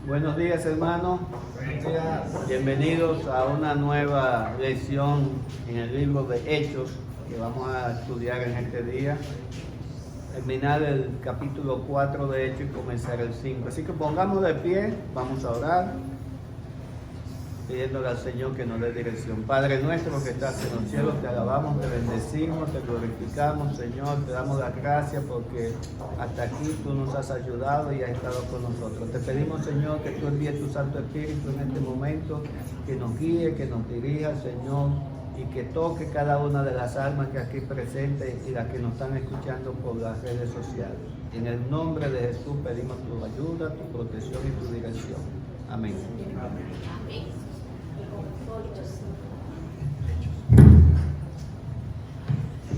Buenos días, hermanos. Buenos días. Bienvenidos a una nueva lección en el libro de Hechos que vamos a estudiar en este día. Terminar el capítulo 4 de Hechos y comenzar el 5. Así que pongamos de pie, vamos a orar, pidiéndole al Señor que nos dé dirección. Padre nuestro que estás en los cielos, te alabamos, te bendecimos, te glorificamos, Señor, te damos las gracias porque hasta aquí tú nos has ayudado y has estado con nosotros. Te pedimos, Señor, que tú envíes tu Santo Espíritu en este momento, que nos guíe, que nos dirija, Señor, y que toque cada una de las almas que aquí presentes y las que nos están escuchando por las redes sociales. En el nombre de Jesús pedimos tu ayuda, tu protección y tu dirección. Amén. Amén.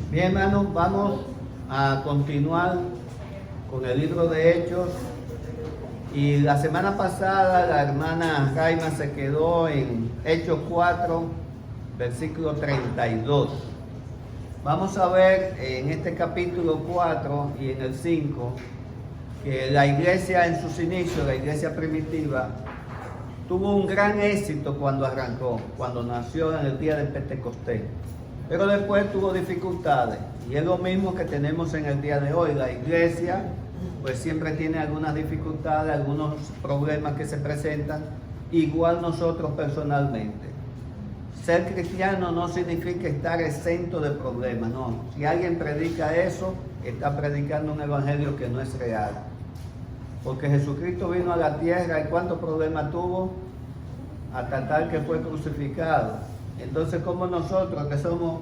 Bien, hermanos, vamos a continuar con el libro de Hechos. Y la semana pasada la hermana Jaima se quedó en Hechos 4, versículo 32. Vamos a ver en este capítulo 4 y en el 5 que la iglesia en sus inicios, la iglesia primitiva, tuvo un gran éxito cuando arrancó, cuando nació en el día de Pentecostés. Pero después tuvo dificultades. Y es lo mismo que tenemos en el día de hoy. La iglesia pues siempre tiene algunas dificultades, algunos problemas que se presentan, igual nosotros personalmente. Ser cristiano no significa estar exento de problemas, no. Si alguien predica eso, está predicando un evangelio que no es real. Porque Jesucristo vino a la tierra y ¿cuántos problemas tuvo? Hasta tal que fue crucificado. Entonces, como nosotros que somos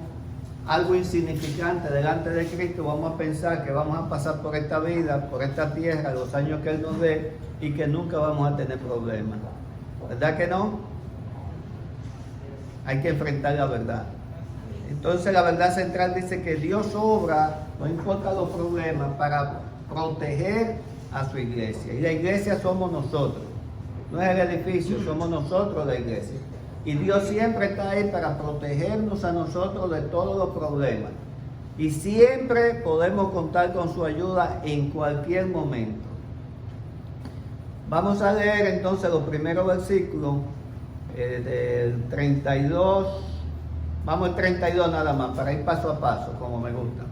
algo insignificante delante de Cristo, vamos a pensar que vamos a pasar por esta vida, por esta tierra, los años que Él nos dé y que nunca vamos a tener problemas. ¿Verdad que no? Hay que enfrentar la verdad. Entonces la verdad central dice que Dios obra, no importa los problemas, para proteger a su iglesia. Y la iglesia somos nosotros. No es el edificio, somos nosotros la iglesia. Y Dios siempre está ahí para protegernos a nosotros de todos los problemas. Y siempre podemos contar con su ayuda en cualquier momento. Vamos a leer entonces los primeros versículos del 32. Vamos al 32 nada más, para ir paso a paso, como me gusta.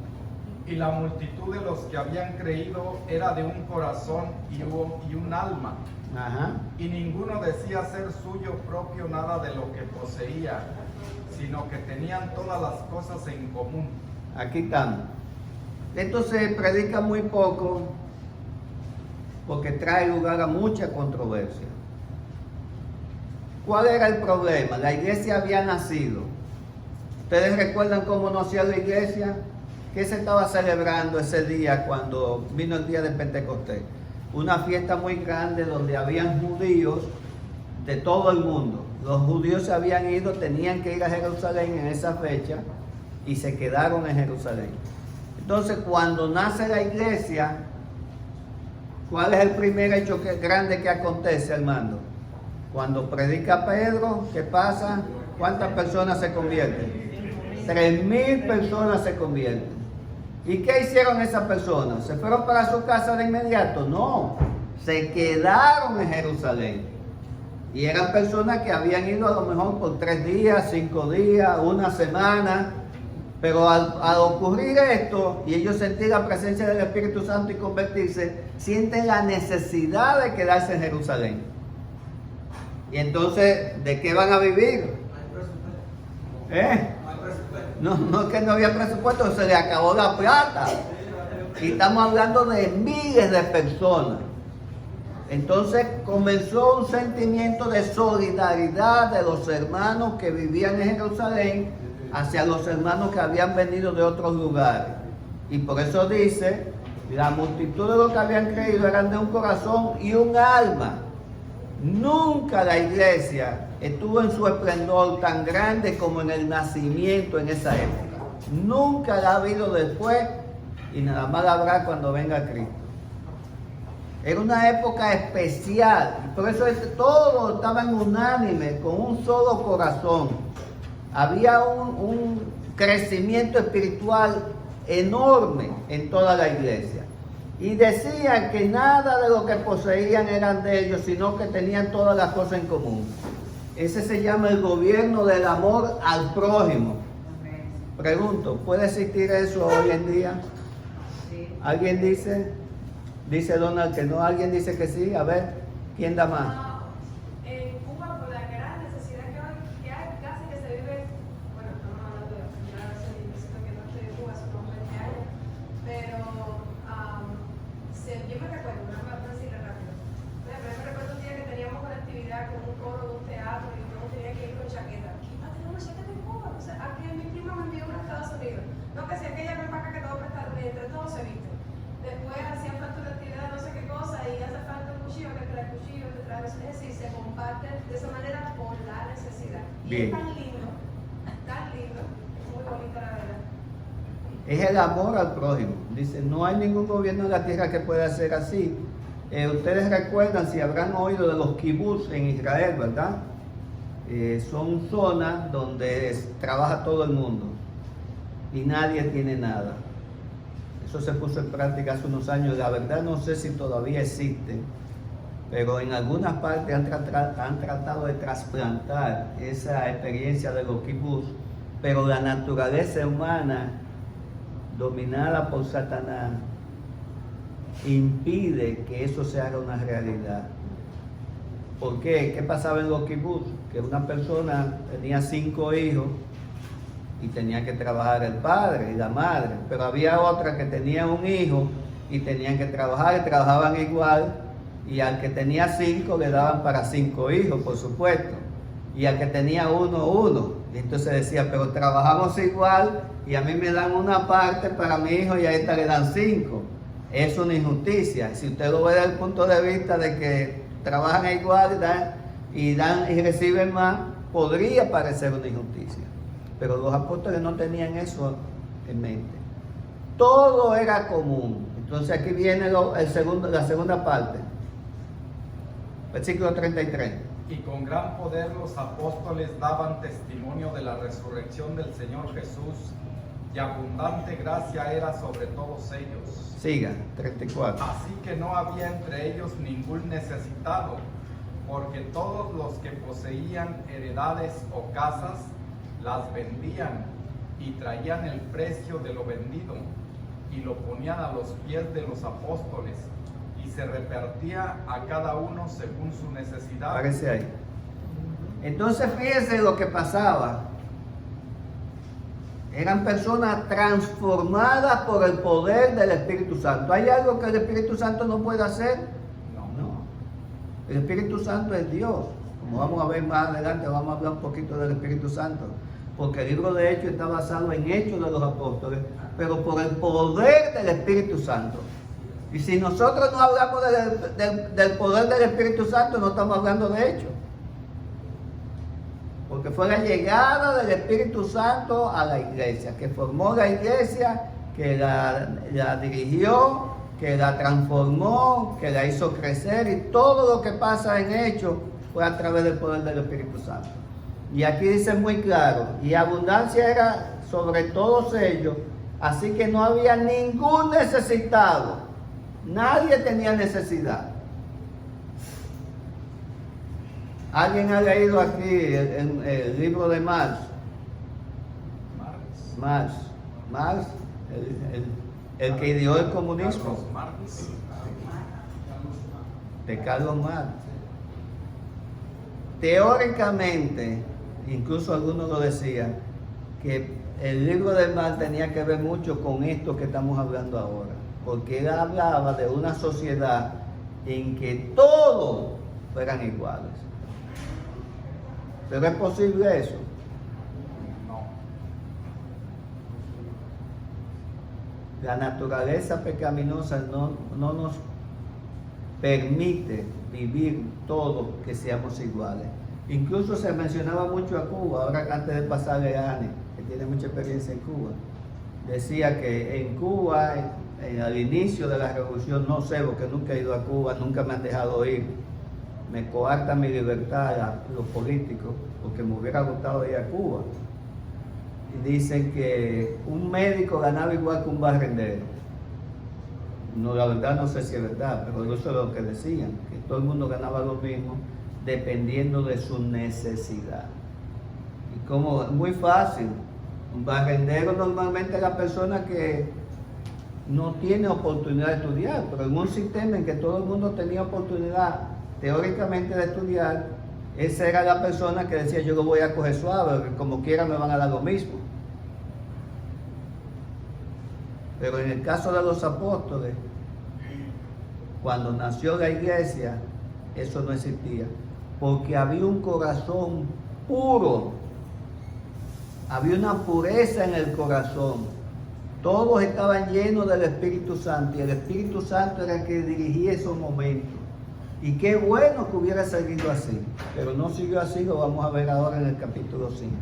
Y la multitud de los que habían creído era de un corazón y un alma. Ajá. Y ninguno decía ser suyo propio nada de lo que poseía, sino que tenían todas las cosas en común. Aquí estamos. Esto se predica muy poco porque trae lugar a mucha controversia. ¿Cuál era el problema? La iglesia había nacido. ¿Ustedes recuerdan cómo nació la iglesia? ¿Qué se estaba celebrando ese día cuando vino el día de Pentecostés? Una fiesta muy grande donde habían judíos de todo el mundo. Los judíos se habían ido, tenían que ir a Jerusalén en esa fecha y se quedaron en Jerusalén. Entonces, cuando nace la iglesia, ¿cuál es el primer hecho grande que acontece, hermano? Cuando predica Pedro, ¿qué pasa? ¿Cuántas personas se convierten? 3,000 personas se convierten. ¿Y qué hicieron esas personas? ¿Se fueron para su casa de inmediato? No, se quedaron en Jerusalén. Y eran personas que habían ido a lo mejor por 3 días, 5 días, una semana. Pero al ocurrir esto, y ellos sentir la presencia del Espíritu Santo y convertirse, sienten la necesidad de quedarse en Jerusalén. Y entonces, ¿de qué van a vivir? No es que no había presupuesto, se le acabó la plata. Y estamos hablando de miles de personas. Entonces comenzó un sentimiento de solidaridad de los hermanos que vivían en Jerusalén hacia los hermanos que habían venido de otros lugares. Y por eso dice, la multitud de los que habían creído eran de un corazón y un alma. Nunca la iglesia estuvo en su esplendor tan grande como en el nacimiento en esa época. Nunca la ha habido después y nada más la habrá cuando venga Cristo. Era una época especial, por eso todos estaban unánimes, con un solo corazón. Había un crecimiento espiritual enorme en toda la iglesia. Y decían que nada de lo que poseían eran de ellos, sino que tenían todas las cosas en común. Ese se llama el gobierno del amor al prójimo. Pregunto, ¿puede existir eso hoy en día? ¿Alguien dice? Dice Donald que no, alguien dice que sí. A ver, ¿quién da más? En Cuba, por la gran necesidad que hay, casi que se vive, bueno, estamos hablando de la primera vez en que no estoy en Cuba, hace unos 20 años, pero yo me recuerdo, una decirle rápido, yo me recuerdo un día que teníamos una actividad con un coro de un teatro y uno tenía que ir con chaqueta. ¿Quién va a tener una chaqueta en Cuba? O sea, aquí mi prima me envió una a Estados Unidos. No, que si aquella ven para acá que todo está entre todos se viste. Después hacían falta una actividad, no sé qué cosa, y hace falta un cuchillo, que trae cuchillo, que trae, es decir, se comparte de esa manera por la necesidad. Y Bien. es tan lindo, es muy bonita la verdad. Es el amor al prójimo. Dice, no hay ningún gobierno en la tierra que pueda ser así. Ustedes recuerdan, si habrán oído de los kibbutz en Israel, ¿verdad? Son zonas donde trabaja todo el mundo y nadie tiene nada. Eso se puso en práctica hace unos años. La verdad no sé si todavía existen, pero en algunas partes han tratado de trasplantar esa experiencia de los kibbutz, pero la naturaleza humana, dominada por Satanás, impide que eso se haga una realidad. ¿Por qué? ¿Qué pasaba en los kibbutz? Que una persona tenía 5 hijos y tenía que trabajar el padre y la madre, pero había otra que tenía un hijo y tenían que trabajar y trabajaban igual, y al que tenía 5 le daban para 5 hijos, por supuesto, y al que tenía uno. Y entonces decía, pero trabajamos igual y a mí me dan una parte para mi hijo y a esta le dan 5. Es una injusticia. Si usted lo ve desde el punto de vista de que trabajan igual y reciben más, podría parecer una injusticia. Pero los apóstoles no tenían eso en mente. Todo era común. Entonces aquí viene la segunda parte. Versículo 33. Y con gran poder los apóstoles daban testimonio de la resurrección del Señor Jesús, y abundante gracia era sobre todos ellos. Siga, 34. Así que no había entre ellos ningún necesitado, porque todos los que poseían heredades o casas las vendían y traían el precio de lo vendido y lo ponían a los pies de los apóstoles, y se repartía a cada uno según su necesidad. Aparece ahí. Entonces fíjense lo que pasaba. Eran personas transformadas por el poder del Espíritu Santo. ¿Hay algo que el Espíritu Santo no puede hacer? No. El Espíritu Santo es Dios. Como vamos a ver más adelante, vamos a hablar un poquito del Espíritu Santo. Porque el libro de Hechos está basado en Hechos de los Apóstoles, pero por el poder del Espíritu Santo. Y si nosotros no hablamos del poder del Espíritu Santo, no estamos hablando de Hechos. Porque fue la llegada del Espíritu Santo a la iglesia, que formó la iglesia, que la dirigió, que la transformó, que la hizo crecer, y todo lo que pasa en Hechos fue a través del poder del Espíritu Santo. Y aquí dice muy claro, y abundancia era sobre todos ellos, así que no había ningún necesitado, nadie tenía necesidad. ¿Alguien ha leído aquí el libro de Marx? Marx, el que ideó el comunismo. De Carlos Marx. Teóricamente, incluso algunos lo decían, que el libro de Marx tenía que ver mucho con esto que estamos hablando ahora, porque él hablaba de una sociedad en que todos fueran iguales. ¿Pero es posible eso? No. La naturaleza pecaminosa no nos permite vivir todos que seamos iguales. Incluso se mencionaba mucho a Cuba, ahora antes de pasarle a Anne, que tiene mucha experiencia en Cuba. Decía que en Cuba, al inicio de la revolución, no sé, porque nunca he ido a Cuba, nunca me han dejado ir. Me coarta mi libertad a los políticos, porque me hubiera gustado ir a Cuba. Y dicen que un médico ganaba igual que un barrendero. No, la verdad no sé si es verdad, pero eso es lo que decían, que todo el mundo ganaba lo mismo dependiendo de su necesidad. Y como muy fácil, un barrendero normalmente es la persona que no tiene oportunidad de estudiar, pero en un sistema en que todo el mundo tenía oportunidad teóricamente de estudiar, esa era la persona que decía yo lo voy a coger suave, porque como quiera me van a dar lo mismo. Pero en el caso de los apóstoles, cuando nació la iglesia, eso no existía, porque había un corazón puro, había una pureza en el corazón. Todos estaban llenos del Espíritu Santo y el Espíritu Santo era el que dirigía esos momentos. Y qué bueno que hubiera seguido así, pero no siguió así, lo vamos a ver ahora en el capítulo 5.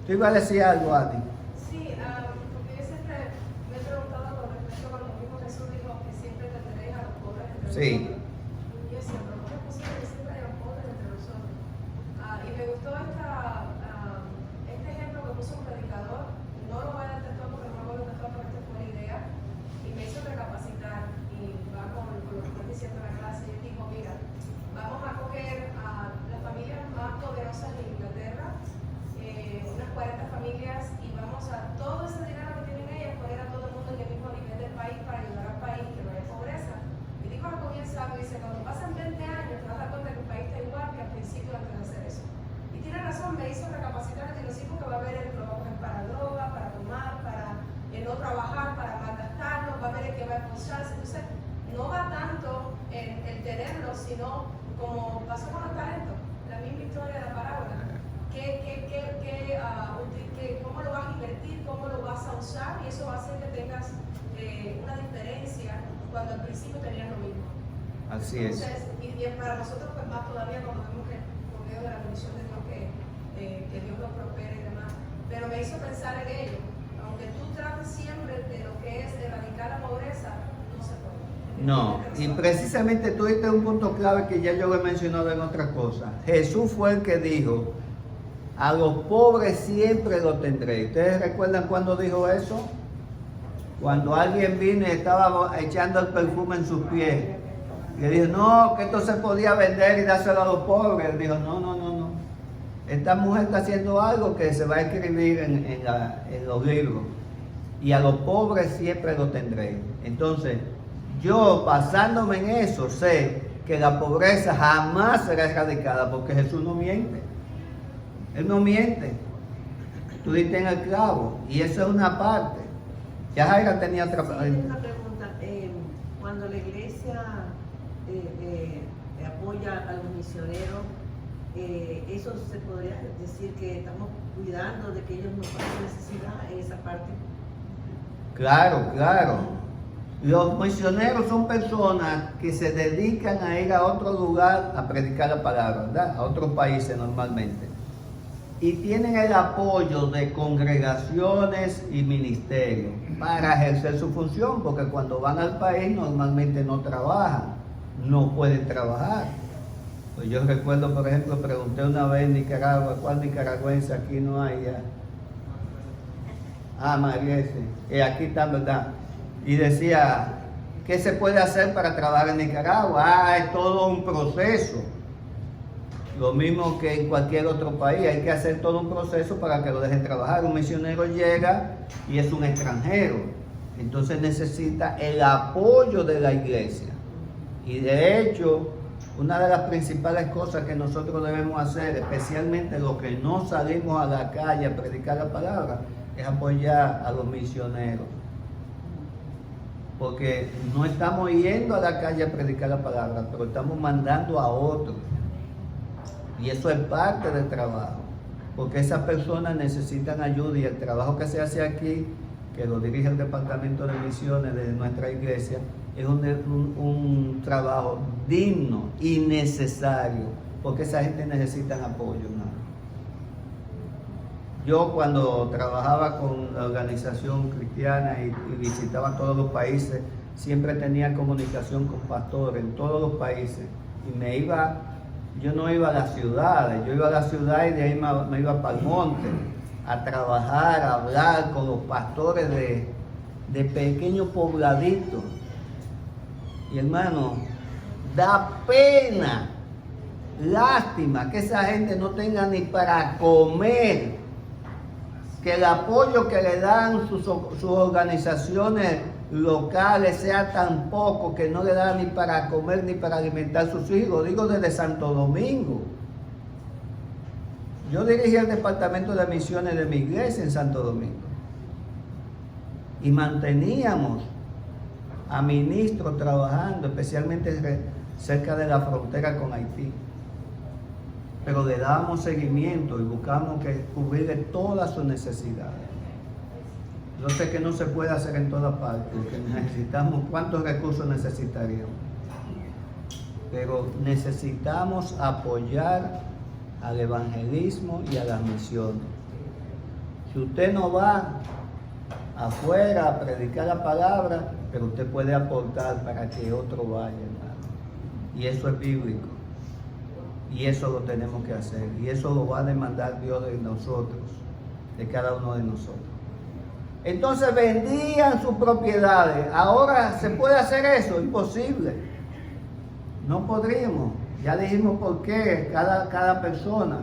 ¿Tú ibas a decir algo, Adi? Sí, porque yo siempre me he preguntado con respecto a lo mismo Jesús dijo que siempre tendréis a los pobres entre Sí. nosotros. Y yo decía, pero ¿cómo es posible que siempre haya pobres entre nosotros? Y me gustó este ejemplo que puso un predicador. No lo voy a dar todo porque no lo voy a dar todo, pero esta fue la idea. Y me hizo recapacitar y va con lo que estoy diciendo en la clase. Y dijo, mira, vamos a coger a las familias más poderosas de Inglaterra, unas 40 familias, y vamos a todo ese dinero que tienen ellas poner a todo el mundo en el mismo nivel del país para ayudar al país, que no haya pobreza. Y dijo algo bien sabio, dice, cuando pasan 20 años te vas a dar cuenta que el país está igual que al principio antes de hacer eso. Y tiene razón, me hizo recapacitar y decir porque va a haber el que lo va a coger para droga, para tomar, para no trabajar, para malgastarlo, va a haber el que va a esforzarse. Entonces, no va tanto el tenerlo, sino como pasó con los talentos, la misma historia de la parábola. ¿Cómo lo vas a invertir? ¿Cómo lo vas a usar? Y eso va a hacer que tengas una diferencia cuando al principio tenías lo mismo. Así es. Entonces, y para nosotros pues más todavía cuando vemos que por medio de la bendición de Dios que Dios lo prospere y demás. Pero me hizo pensar en ello. Aunque tú trates siempre de lo que es erradicar la pobreza, no se puede. No, y precisamente tú diste un punto clave que ya yo lo he mencionado en otra cosa. Jesús fue el que dijo, a los pobres siempre lo tendré. ¿Ustedes recuerdan cuando dijo eso? Cuando alguien vino y estaba echando el perfume en sus pies. Le dijo, no, que esto se podía vender y dárselo a los pobres. Él dijo, no. Esta mujer está haciendo algo que se va a escribir en los libros. Y a los pobres siempre lo tendré. Entonces, yo basándome en eso, sé que la pobreza jamás será erradicada porque Jesús no miente. Él no miente. Tú diste en el clavo. Y eso es una parte. Ya Jaira tenía otra Sí, una pregunta. Cuando la iglesia apoya a los misioneros, ¿eso se podría decir que estamos cuidando de que ellos no pasen necesidad en esa parte? Claro. Los misioneros son personas que se dedican a ir a otro lugar a predicar la palabra, ¿verdad? A otros países normalmente. Y tienen el apoyo de congregaciones y ministerios para ejercer su función, porque cuando van al país normalmente no trabajan, no pueden trabajar. Pues yo recuerdo, por ejemplo, pregunté una vez en Nicaragua, ¿cuál nicaragüense aquí no hay ya? Mariese, aquí está, ¿verdad? Y decía, ¿qué se puede hacer para trabajar en Nicaragua? Es todo un proceso. Lo mismo que en cualquier otro país, hay que hacer todo un proceso para que lo dejen trabajar. Un misionero llega y es un extranjero, entonces necesita el apoyo de la iglesia. Y de hecho, una de las principales cosas que nosotros debemos hacer, especialmente los que no salimos a la calle a predicar la palabra, es apoyar a los misioneros. Porque no estamos yendo a la calle a predicar la palabra, pero estamos mandando a otros. Y eso es parte del trabajo, porque esas personas necesitan ayuda y el trabajo que se hace aquí, que lo dirige el Departamento de Misiones de nuestra iglesia, es un trabajo digno y necesario, porque esa gente necesita apoyo, ¿no? Yo cuando trabajaba con la organización cristiana y visitaba todos los países, siempre tenía comunicación con pastores en todos los países y yo no iba a las ciudades, yo iba a la ciudad y de ahí me iba para el monte a trabajar, a hablar con los pastores de pequeños pobladitos Y hermano, da pena, lástima que esa gente no tenga ni para comer, que el apoyo que le dan sus organizaciones locales sea tan poco que no le da ni para comer ni para alimentar a sus hijos. Digo desde Santo Domingo. Yo dirigí el departamento de misiones de mi iglesia en Santo Domingo y manteníamos a ministros trabajando, especialmente cerca de la frontera con Haití. Pero le dábamos seguimiento y buscamos que cubrirle todas sus necesidades. Yo sé que no se puede hacer en todas partes, que necesitamos, ¿cuántos recursos necesitaríamos? Pero necesitamos apoyar al evangelismo y a las misiones. Si usted no va afuera a predicar la palabra, pero usted puede aportar para que otro vaya, hermano. Y eso es bíblico. Y eso lo tenemos que hacer. Y eso lo va a demandar Dios de nosotros, de cada uno de nosotros. Entonces vendían sus propiedades. Ahora, ¿se puede hacer eso? Imposible. No podríamos. Ya dijimos por qué. Cada persona,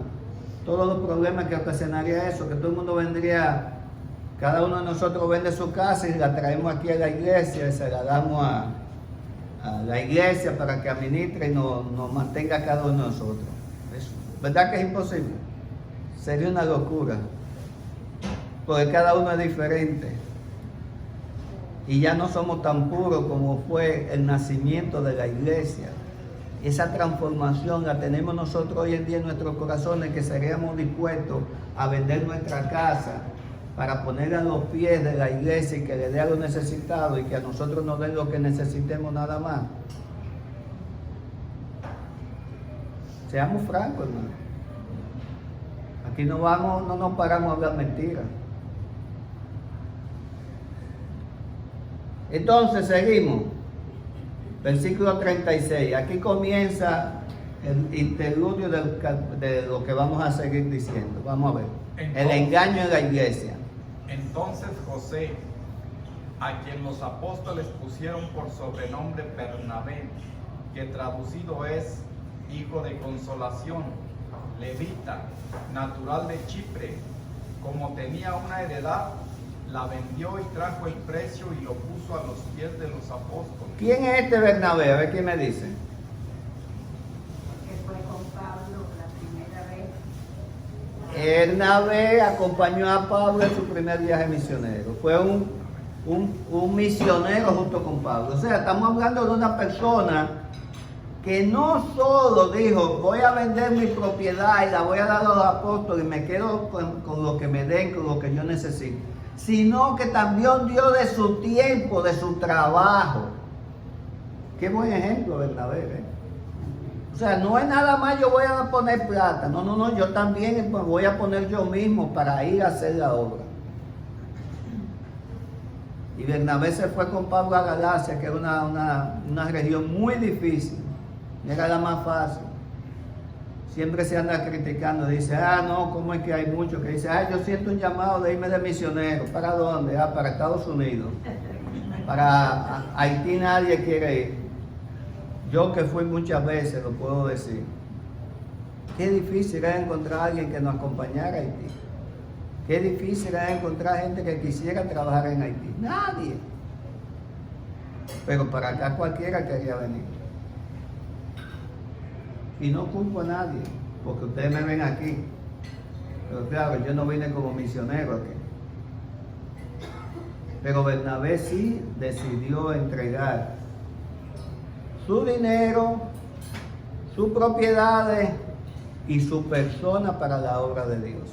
todos los problemas que ocasionaría eso, que todo el mundo vendría, cada uno de nosotros vende su casa y la traemos aquí a la iglesia y se la damos a la iglesia para que administre y nos mantenga a cada uno de nosotros. ¿Verdad que es imposible? Sería una locura. Porque cada uno es diferente. Y ya no somos tan puros como fue el nacimiento de la iglesia. Esa transformación la tenemos nosotros hoy en día en nuestros corazones, que seríamos dispuestos a vender nuestra casa para ponerla a los pies de la iglesia y que le dé a los necesitados y que a nosotros nos den lo que necesitemos nada más. Seamos francos, hermano. Aquí no nos paramos a hablar mentiras. Entonces seguimos. Versículo 36. Aquí comienza el interludio de lo que vamos a seguir diciendo. Vamos a ver. El engaño en la iglesia. Entonces José, a quien los apóstoles pusieron por sobrenombre Bernabé, que traducido es hijo de consolación, levita, natural de Chipre, como tenía una heredad, la vendió y trajo el precio y lo puso a los pies de los apóstoles. ¿Quién es este Bernabé? A ver quién me dice. Que fue con Pablo la primera vez. Bernabé acompañó a Pablo en su primer viaje misionero. Fue un misionero junto con Pablo. O sea, estamos hablando de una persona que no solo dijo, voy a vender mi propiedad y la voy a dar a los apóstoles y me quedo con lo que me den, con lo que yo necesito, sino que también dio de su tiempo, de su trabajo. Qué buen ejemplo, Bernabé, ¿eh? O sea, no es nada más yo voy a poner plata, no, yo también voy a poner yo mismo para ir a hacer la obra. Y Bernabé se fue con Pablo a Galacia, que era una región muy difícil, no era la más fácil. Siempre se anda criticando, dice, no, ¿cómo es que hay muchos que dicen, yo siento un llamado de irme de misionero? ¿Para dónde? Para Estados Unidos. Para Haití nadie quiere ir. Yo que fui muchas veces, lo puedo decir. Qué difícil era encontrar a alguien que nos acompañara a Haití. Qué difícil era encontrar gente que quisiera trabajar en Haití. Nadie. Pero para acá cualquiera quería venir. Y no culpo a nadie, porque ustedes me ven aquí. Pero claro, yo no vine como misionero aquí. Pero Bernabé sí decidió entregar su dinero, sus propiedades y su persona para la obra de Dios.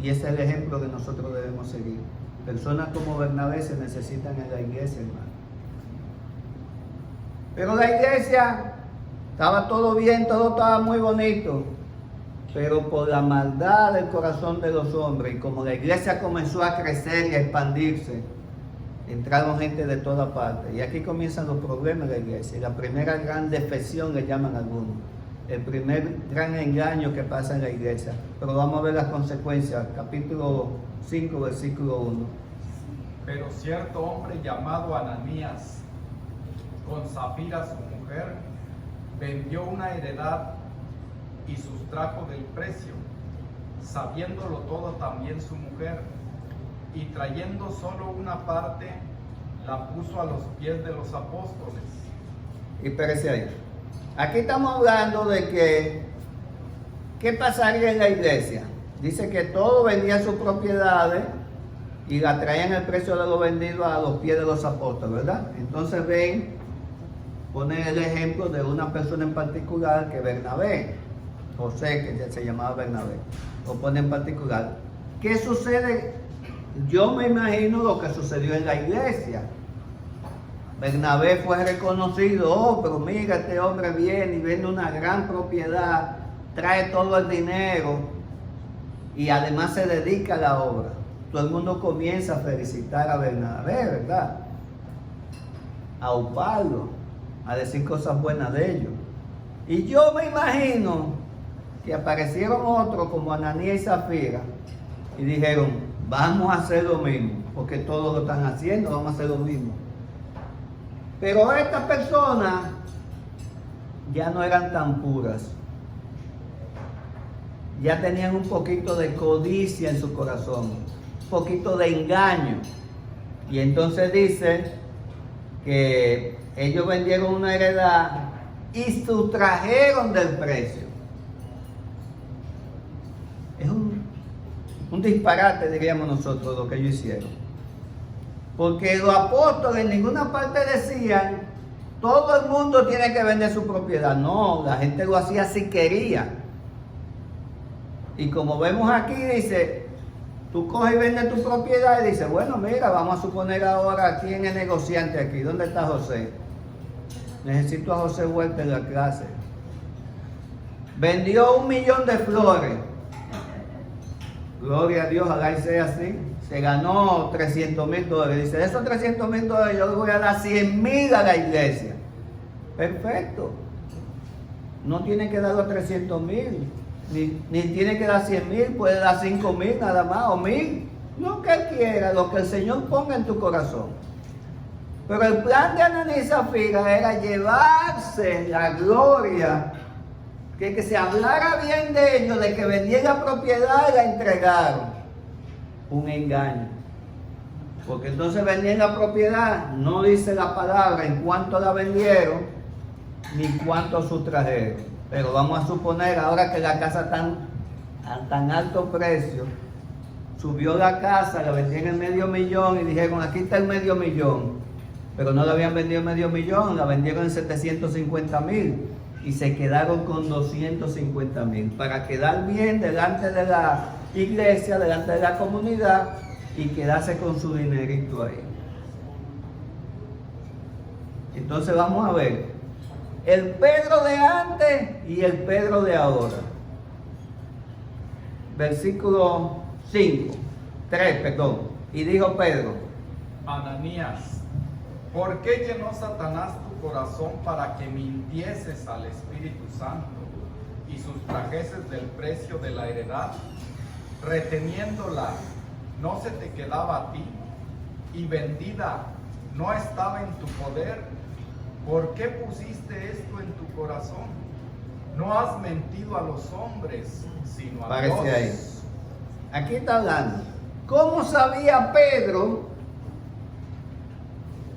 Y ese es el ejemplo que nosotros debemos seguir. Personas como Bernabé se necesitan en la iglesia, hermano. Pero la iglesia estaba todo bien, todo estaba muy bonito. Pero por la maldad del corazón de los hombres, y como la iglesia comenzó a crecer y a expandirse, entraron gente de toda parte. Y aquí comienzan los problemas de la iglesia. La primera gran defección le llaman algunos. El primer gran engaño que pasa en la iglesia. Pero vamos a ver las consecuencias. Capítulo 5, versículo 1. Pero cierto hombre llamado Ananías, con Safira su mujer, vendió una heredad y sustrajo del precio, sabiéndolo todo también su mujer, y trayendo solo una parte, la puso a los pies de los apóstoles. Y espérese ahí. Aquí estamos hablando de que, ¿qué pasaría en la iglesia? Dice que todos vendían sus propiedades y la traían el precio de lo vendido a los pies de los apóstoles, ¿verdad? Entonces ven, ponen el ejemplo de una persona en particular, que Bernabé, José, que ya se llamaba Bernabé, lo pone en particular. ¿Qué sucede? Yo me imagino lo que sucedió en la iglesia. Bernabé fue reconocido, oh, pero mira, este hombre viene y vende una gran propiedad, trae todo el dinero y además se dedica a la obra. Todo el mundo comienza a felicitar a Bernabé, ¿verdad? A uparlo, a decir cosas buenas de ellos. Y yo me imagino que aparecieron otros como Ananías y Zafira y dijeron, vamos a hacer lo mismo, porque todos lo están haciendo, vamos a hacer lo mismo. Pero estas personas ya no eran tan puras. Ya tenían un poquito de codicia en su corazón, un poquito de engaño. Y entonces dice que ellos vendieron una heredad y sustrajeron del precio. Es un disparate, diríamos nosotros, lo que ellos hicieron. Porque los apóstoles en ninguna parte decían, todo el mundo tiene que vender su propiedad. No, la gente lo hacía si quería. Y como vemos aquí, dice, tú coges y vendes tu propiedad y dices, bueno, mira, vamos a suponer ahora quién es negociante aquí. ¿Dónde está José? Necesito a José Huerta en la clase. Vendió 1,000,000 de flores. Gloria a Dios, ojalá y sea así. Se ganó $300,000. Dice, de esos $300,000 yo le voy a dar 100,000 a la iglesia. Perfecto. No tiene que dar los 300,000. Ni tiene que dar 100,000. Puede dar 5,000 nada más o 1,000. Lo que quiera, lo que el Señor ponga en tu corazón. Pero el plan de Ananías y Zafira era llevarse la gloria, que se hablara bien de ellos, de que vendían la propiedad y la entregaron. Un engaño. Porque entonces vendían la propiedad, no dice la palabra en cuánto la vendieron, ni cuánto sustrajeron. Pero vamos a suponer ahora que la casa está a tan alto precio, subió la casa, la vendían en $500,000 y dijeron, aquí está el $500,000. Pero no la habían vendido en $500,000, la vendieron en $750,000 y se quedaron con $250,000 para quedar bien delante de la iglesia, delante de la comunidad y quedarse con su dinerito ahí. Entonces vamos a ver el Pedro de antes y el Pedro de ahora. Versículo 3. Y dijo Pedro, Ananías, ¿por qué llenó Satanás tu corazón para que mintieses al Espíritu Santo y sustrajeses del precio de la heredad? Reteniéndola, no se te quedaba a ti, y vendida, no estaba en tu poder. ¿Por qué pusiste esto en tu corazón? No has mentido a los hombres, sino a Dios. parece ahí. Aquí está hablando. ¿Cómo sabía Pedro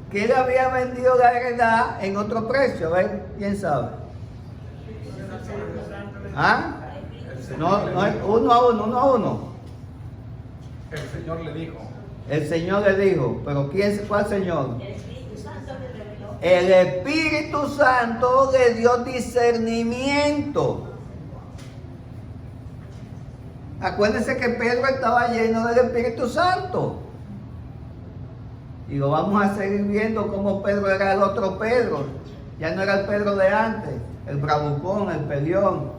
que él había vendido la heredad en otro precio? A ver, ¿quién sabe? ¿Ah? No, uno a uno. El Señor le dijo. El Señor le dijo, pero ¿cuál Señor? El Espíritu Santo le reveló. El Espíritu Santo le dio discernimiento. Acuérdense que Pedro estaba lleno del Espíritu Santo. Y lo vamos a seguir viendo cómo Pedro era el otro Pedro. Ya no era el Pedro de antes, el bravucón, el peleón,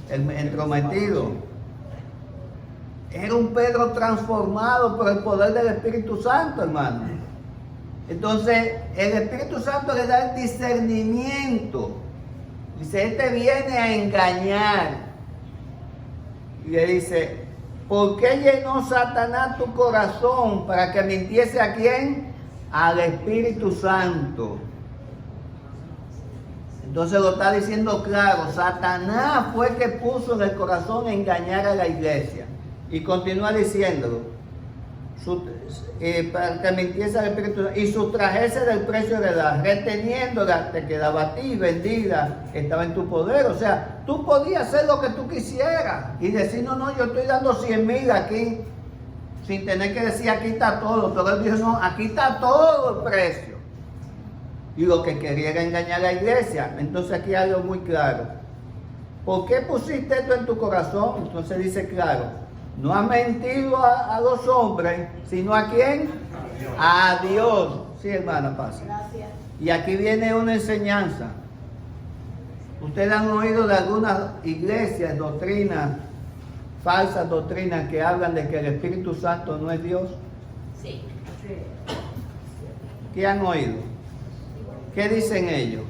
el entrometido. Era un Pedro transformado por el poder del Espíritu Santo, hermano. Entonces, el Espíritu Santo le da el discernimiento. Dice, este viene a engañar. Y le dice, ¿por qué llenó Satanás tu corazón para que mintiese a quién? Al Espíritu Santo. Entonces lo está diciendo claro, Satanás fue que puso en el corazón engañar a la iglesia. Y continúa diciéndolo, para que mintiese al Espíritu Santo, y sustrajese del precio de la, reteniéndola, te quedaba a ti, vendida, estaba en tu poder. O sea, tú podías hacer lo que tú quisieras y decir, no, no, yo estoy dando 100,000 aquí, sin tener que decir, aquí está todo. Pero él dijo, no, aquí está todo el precio. Y lo que quería era engañar a la iglesia. Entonces aquí hay algo muy claro. ¿Por qué pusiste esto en tu corazón? Entonces dice claro, no has mentido a los hombres, sino ¿a quién? A Dios. Sí, hermana, pasa. Gracias. Y aquí viene una enseñanza. Ustedes han oído de algunas iglesias, doctrinas, falsas doctrinas que hablan de que el Espíritu Santo no es Dios. Sí. ¿Qué han oído? ¿Qué dicen ellos?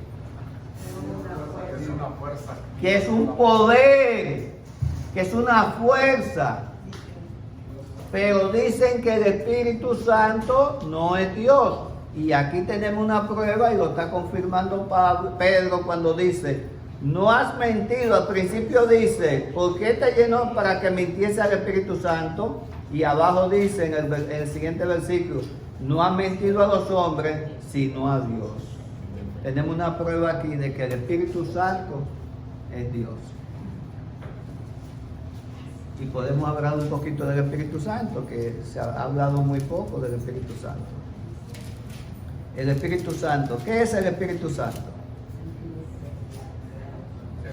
Es una fuerza. Que es un poder, que es una fuerza. Pero dicen que el Espíritu Santo no es Dios. Y aquí tenemos una prueba y lo está confirmando Pedro cuando dice, no has mentido. Al principio dice, ¿por qué te llenó para que mintiese al Espíritu Santo? Y abajo dice en el siguiente versículo, no has mentido a los hombres, sino a Dios. Tenemos una prueba aquí de que el Espíritu Santo es Dios. Y podemos hablar un poquito del Espíritu Santo, que se ha hablado muy poco del Espíritu Santo. El Espíritu Santo, ¿qué es el Espíritu Santo?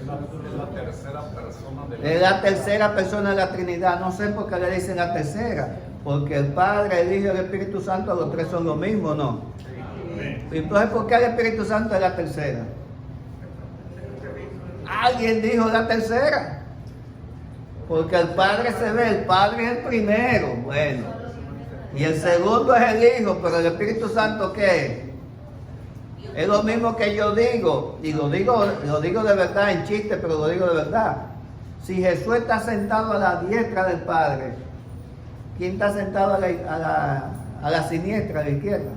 Es la tercera persona de la Es la tercera persona de la Trinidad. No sé por qué le dicen la tercera, porque el Padre, el Hijo y el Espíritu Santo, los tres son lo mismo, ¿no? Entonces, ¿por qué el Espíritu Santo es la tercera? Alguien dijo la tercera. Porque el Padre se ve, el Padre es el primero, bueno. Y el segundo es el Hijo, pero el Espíritu Santo, ¿qué es? Es lo mismo que yo digo, y lo digo de verdad en chiste, pero lo digo de verdad. Si Jesús está sentado a la diestra del Padre, ¿quién está sentado a la siniestra, a la izquierda?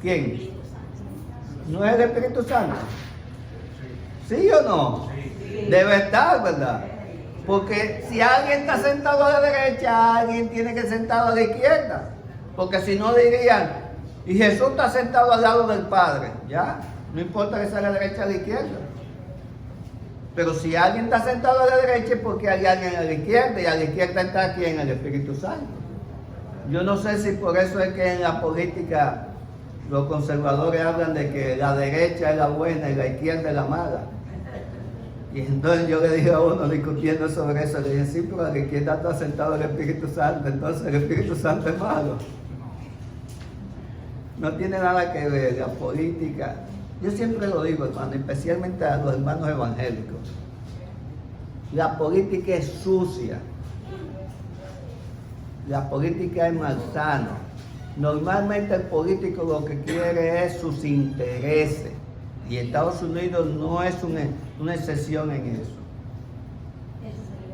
¿Quién? ¿No es el Espíritu Santo? ¿Sí o no? Debe estar, ¿verdad? Porque si alguien está sentado a la derecha, alguien tiene que ser sentado a la izquierda. Porque si no dirían, y Jesús está sentado al lado del Padre, ¿ya? No importa que sea a la derecha o a la izquierda. Pero si alguien está sentado a la derecha es porque hay alguien a la izquierda, y a la izquierda está aquí en el Espíritu Santo. Yo no sé si por eso es que en la política los conservadores hablan de que la derecha es la buena y la izquierda es la mala. Y entonces yo le dije a uno discutiendo sobre eso, le dije, sí, pero a la izquierda está sentado el Espíritu Santo, entonces el Espíritu Santo es malo. No tiene nada que ver la política. Yo siempre lo digo, hermano, especialmente a los hermanos evangélicos. La política es sucia. La política es malsana. Normalmente el político lo que quiere es sus intereses. Y Estados Unidos no es una excepción en eso.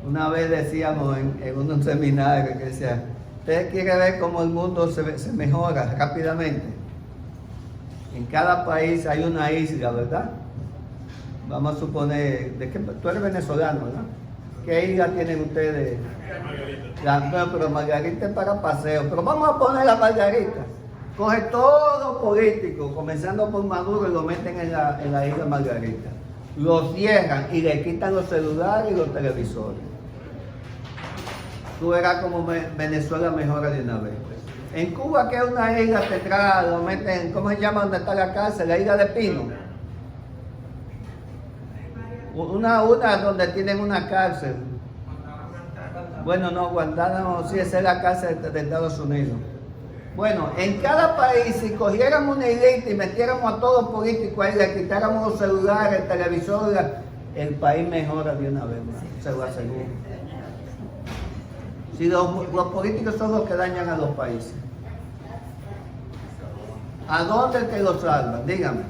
Una vez decíamos en un seminario que decía, ¿usted quiere ver cómo el mundo se mejora rápidamente? En cada país hay una isla, ¿verdad? Vamos a suponer, tú eres venezolano, ¿verdad? ¿Qué isla tienen ustedes? No, pero Margarita es para paseo. Pero vamos a poner la Margarita. Coge todo político, comenzando por Maduro, y lo meten en la isla Margarita. Lo cierran y le quitan los celulares y los televisores. Tú verás como Venezuela mejora de una vez. En Cuba, que es una isla tetrada, lo meten, ¿cómo se llama donde está la cárcel? La isla de Pino. Una donde tienen una cárcel. Bueno, no, Guantánamo, sí, esa es la cárcel de Estados Unidos. Bueno, en cada país, si cogiéramos una islita y metiéramos a todos los políticos ahí, le quitáramos los celulares, el televisor, el país mejora de una vez, se lo aseguro. Si los políticos son los que dañan a los países. ¿A dónde te lo salvan? Dígame.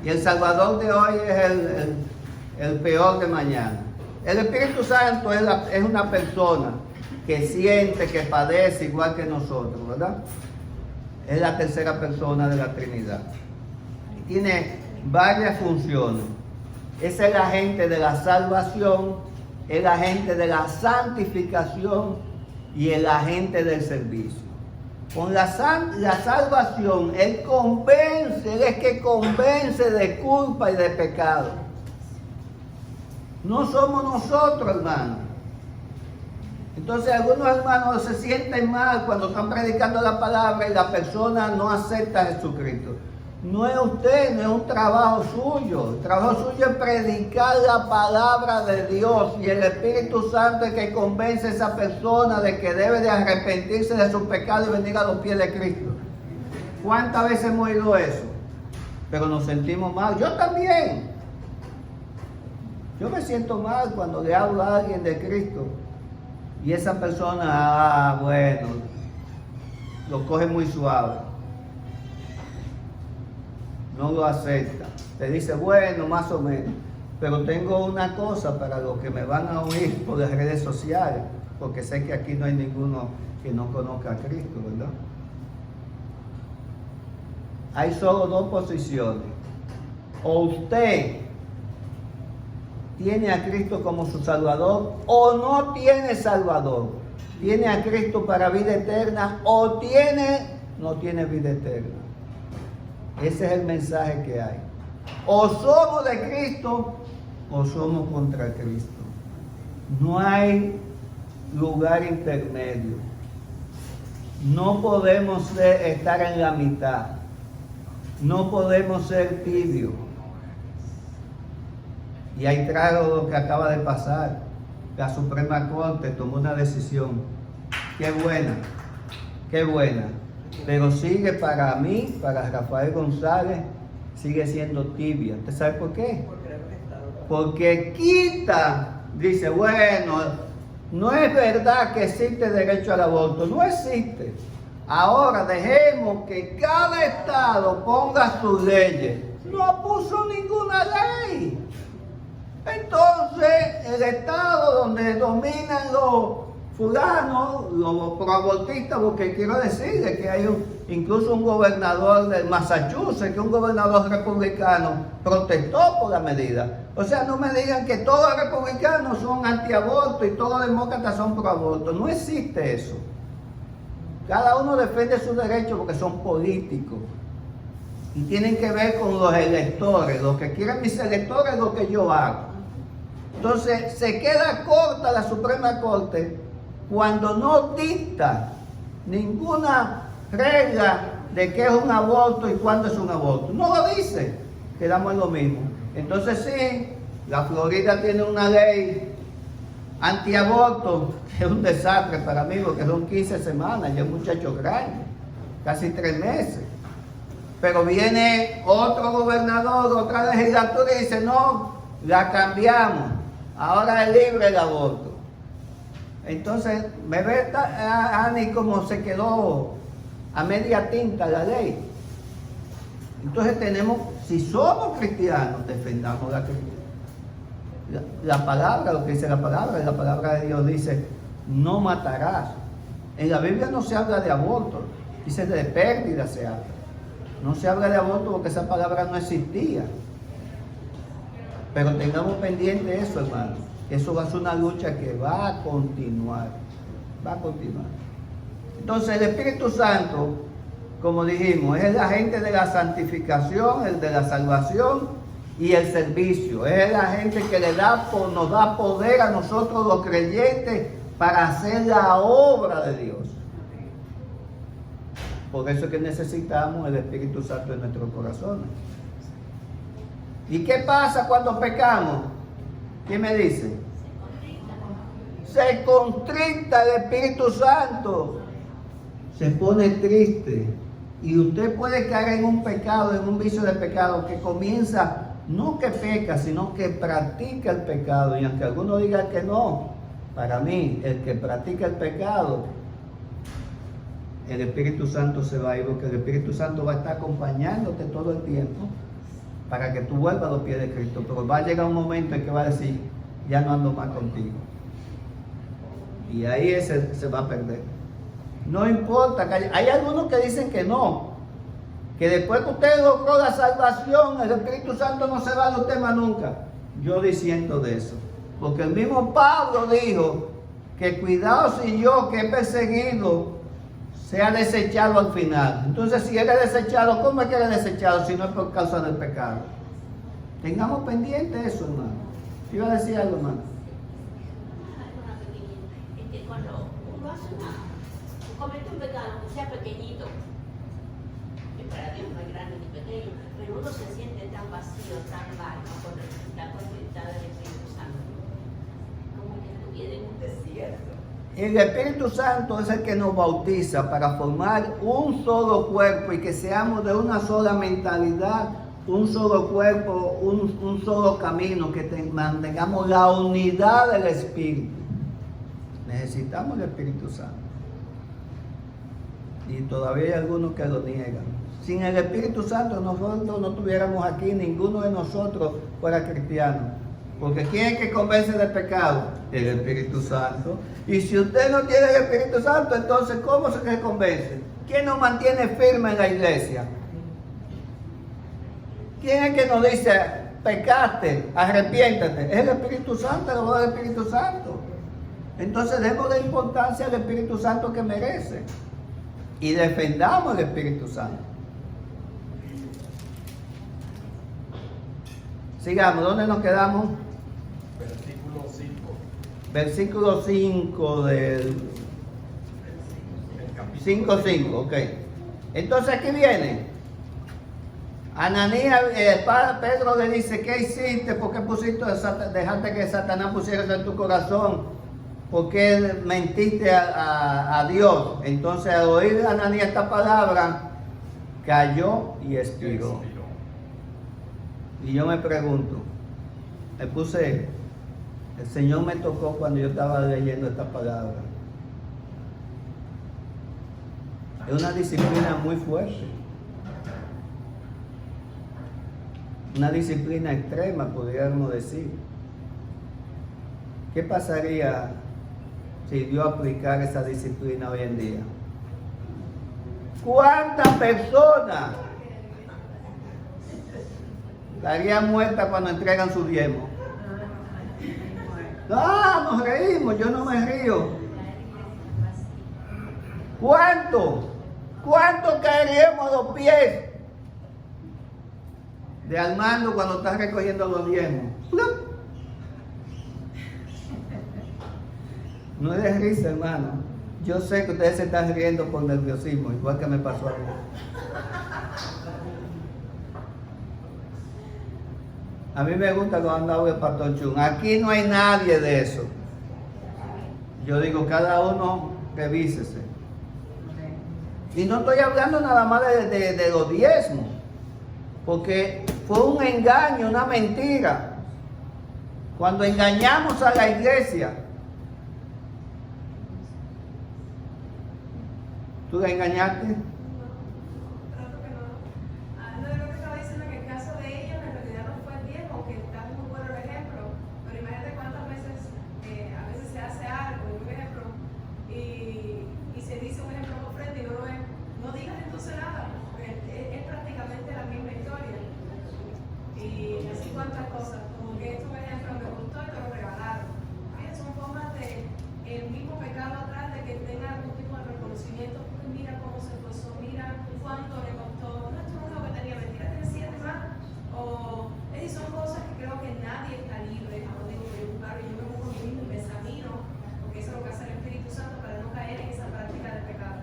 Y el Salvador de hoy es el peor de mañana. El Espíritu Santo es una persona que siente, que padece igual que nosotros, ¿verdad? Es la tercera persona de la Trinidad. tiene varias funciones. Es el agente de la salvación, el agente de la santificación y el agente del servicio. Con la salvación, Él convence, Él es que convence de culpa y de pecado. No somos nosotros, hermanos. Entonces algunos hermanos se sienten mal cuando están predicando la palabra y la persona no acepta a Jesucristo. No es usted, no es un trabajo suyo. El trabajo suyo es predicar la palabra de Dios y el Espíritu Santo es que convence a esa persona de que debe de arrepentirse de sus pecados y venir a los pies de Cristo. ¿Cuántas veces hemos oído eso? Pero nos sentimos mal. Yo también. Yo me siento mal cuando le hablo a alguien de Cristo y esa persona, bueno, lo coge muy suave. No lo acepta. Te dice, bueno, más o menos. Pero tengo una cosa para los que me van a oír por las redes sociales, porque sé que aquí no hay ninguno que no conozca a Cristo, ¿verdad? Hay solo dos posiciones. O usted tiene a Cristo como su Salvador, o no tiene Salvador. Tiene a Cristo para vida eterna, o no tiene vida eterna. Ese es el mensaje que hay. O somos de Cristo o somos contra Cristo. No hay lugar intermedio. No podemos estar en la mitad. No podemos ser tibios. Y ahí traigo lo que acaba de pasar. La Suprema Corte tomó una decisión. Qué buena, qué buena. Pero sigue para mí, para Rafael González, sigue siendo tibia. ¿Usted sabe por qué? Porque quita, dice, bueno, no es verdad que existe derecho al aborto, no existe. Ahora dejemos que cada estado ponga sus leyes. No puso ninguna ley. Entonces, el estado donde dominan los fulanos, los proabortistas, porque quiero decirles que hay incluso un gobernador de Massachusetts, que un gobernador republicano protestó por la medida. O sea, no me digan que todos los republicanos son antiaborto y todos los demócratas son proaborto. No existe eso. Cada uno defiende sus derechos porque son políticos. Y tienen que ver con los electores. Lo que quieren mis electores es lo que yo hago. Entonces, se queda corta la Suprema Corte cuando no dicta ninguna regla de qué es un aborto y cuándo es un aborto. No lo dice, quedamos en lo mismo. Entonces sí, la Florida tiene una ley antiaborto, que es un desastre para mí, porque son 15 semanas, ya es un muchacho grande, casi 3 meses. Pero viene otro gobernador, otra legislatura y dice, no, la cambiamos, ahora es libre el aborto. Entonces, me ve Ani como se quedó a media tinta la ley. Entonces tenemos, si somos cristianos, defendamos la palabra, lo que dice la palabra de Dios dice, no matarás. En la Biblia no se habla de aborto, dice de pérdida se habla. No se habla de aborto porque esa palabra no existía. Pero tengamos pendiente eso, hermano. Eso va a ser una lucha que va a continuar. Va a continuar. Entonces el Espíritu Santo, como dijimos, es el agente de la santificación, el de la salvación y el servicio. Es el agente que nos da poder a nosotros los creyentes para hacer la obra de Dios. Por eso es que necesitamos el Espíritu Santo en nuestros corazones. ¿Y qué pasa cuando pecamos? ¿Qué me dice? Se contrita el Espíritu Santo. Se pone triste. Y usted puede caer en un pecado, en un vicio de pecado que comienza, no que peca, sino que practica el pecado. Y aunque alguno diga que no, para mí, el que practica el pecado, el Espíritu Santo se va a ir, porque el Espíritu Santo va a estar acompañándote todo el tiempo para que tú vuelvas a los pies de Cristo. Pero va a llegar un momento en que va a decir, ya no ando más contigo. Y ahí ese se va a perder. No importa, hay algunos que dicen que no, que después que usted logró la salvación, el Espíritu Santo no se va de usted más nunca. Yo disiento de eso. Porque el mismo Pablo dijo que cuidado si yo, que he perseguido, sea desechado al final. Entonces, si eres desechado, ¿cómo es que eres desechado si no es por causa del pecado? Tengamos pendiente eso, hermano. Iba a decir algo, hermano. Cuando uno comete un pecado, que sea pequeñito, que para Dios no es grande ni pequeño, pero uno se siente tan vacío, tan bajo, con la conectada del Espíritu Santo, como que estuviera en un desierto. El Espíritu Santo es el que nos bautiza para formar un solo cuerpo y que seamos de una sola mentalidad, un solo cuerpo, un solo camino, que mantengamos la unidad del Espíritu. Necesitamos el Espíritu Santo. Y todavía hay algunos que lo niegan. Sin el Espíritu Santo nosotros no estuviéramos aquí, ninguno de nosotros fuera cristiano. Porque ¿quién es que convence del pecado? El Espíritu Santo. Y si usted no tiene el Espíritu Santo, entonces ¿cómo se convence? ¿Quién nos mantiene firme en la iglesia? ¿Quién es que nos dice, pecaste, arrepiéntate? Es el Espíritu Santo, la voz del Espíritu Santo. Entonces demos la importancia al Espíritu Santo que merece. Y defendamos el Espíritu Santo. Sigamos, ¿dónde nos quedamos? Versículo 5. Versículo 5 del 5:5, ok. Entonces aquí viene. Ananías, Pedro le dice, ¿qué hiciste? ¿Por qué dejaste que Satanás pusiera eso en tu corazón? ¿Por qué mentiste a Dios? Entonces al oír Ananías esta palabra, cayó y expiró. Y yo me pregunto, el Señor me tocó cuando yo estaba leyendo esta palabra. Es una disciplina muy fuerte. Una disciplina extrema, podríamos decir. ¿Qué pasaría si Dios aplicara esa disciplina hoy en día? ¿Cuántas personas estarían muertas cuando entregan su diezmo? Nos reímos, yo no me río. ¿Cuánto caeríamos a los pies de Armando cuando está recogiendo los diezmos? No es de risa, hermano. Yo sé que ustedes se están riendo por nerviosismo, igual que me pasó a mí. A mí me gusta cuando habla el pastor Chun. Aquí no hay nadie de eso. Yo digo, cada uno revísese. Y no estoy hablando nada más de los diezmos, porque fue un engaño, una mentira. Cuando engañamos a la iglesia, ¿tú la engañaste? Trato que no. No es lo que estaba diciendo, que en el caso de ellos, en realidad no fue el diezmo, aunque está muy bueno el ejemplo. Pero imagínate cuántas veces, a veces se hace algo, un ejemplo, y se dice un ejemplo de ofrenda y no lo es. No digas entonces nada, porque es prácticamente la misma historia. Y así cuántas cosas, como que esto, por ejemplo, me gustó y te lo regalaron. Son formas de el mismo pecado atrás, de que tenga algún tipo de reconocimiento. Mira cómo se esforzó, mira cuánto le costó. No, esto no es lo que tenía, mentira, tiene 7 más. Son cosas que creo que nadie está libre. Como digo, yo me pongo a mí mismo y me examino, porque eso es lo que hace el Espíritu Santo para no caer en esa práctica del pecado.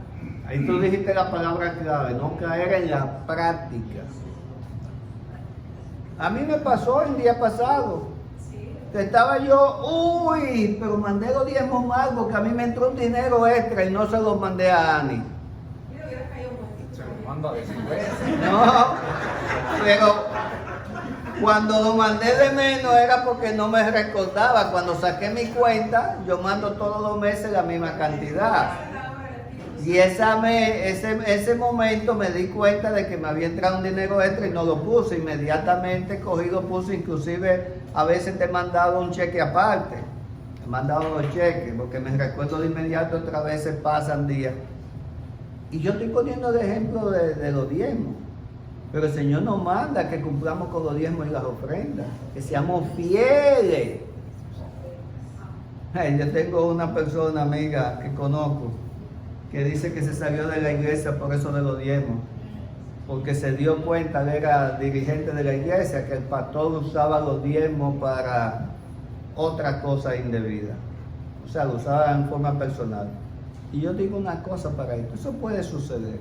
Ahí tú dijiste la palabra clave, no caer en la práctica. A mí me pasó el día pasado. Sí. Estaba yo, pero mandé los diezmos mal porque a mí me entró un dinero extra y no se los mandé a Ani. Mira, hubiera caído un momentito. Se lo manda después. No, pero cuando lo mandé de menos era porque no me recordaba. Cuando saqué mi cuenta, yo mando todos los meses la misma cantidad. Y ese momento me di cuenta de que me había entrado un dinero extra y no lo puse. Inmediatamente cogí, lo puse, inclusive a veces te he mandado un cheque aparte. Te he mandado los cheques porque me recuerdo de inmediato, otras veces pasan días. Y yo estoy poniendo de ejemplo de los diezmos. Pero el Señor nos manda que cumplamos con los diezmos y las ofrendas, que seamos fieles. Yo tengo una persona amiga que conozco que dice que se salió de la iglesia por eso de los diezmos, porque se dio cuenta, él era dirigente de la iglesia, que el pastor usaba los diezmos para otra cosa indebida, o sea, lo usaba en forma personal. Y yo digo una cosa para esto, eso puede suceder.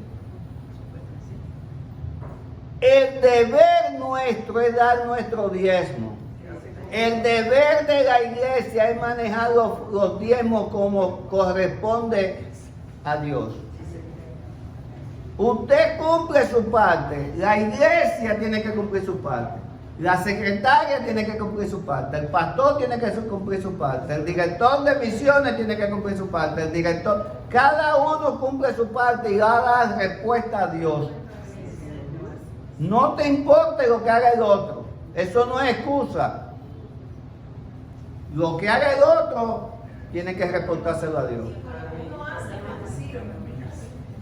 El deber nuestro es dar nuestro diezmo. El deber de la iglesia es manejar los diezmos como corresponde a Dios. Usted cumple su parte, la iglesia tiene que cumplir su parte, la secretaria tiene que cumplir su parte, el pastor tiene que cumplir su parte, el director de misiones tiene que cumplir su parte, el director, cada uno cumple su parte y da la respuesta a Dios. No te importe lo que haga el otro, eso no es excusa. Lo que haga el otro tiene que reportárselo a Dios. Uno hace bendecido.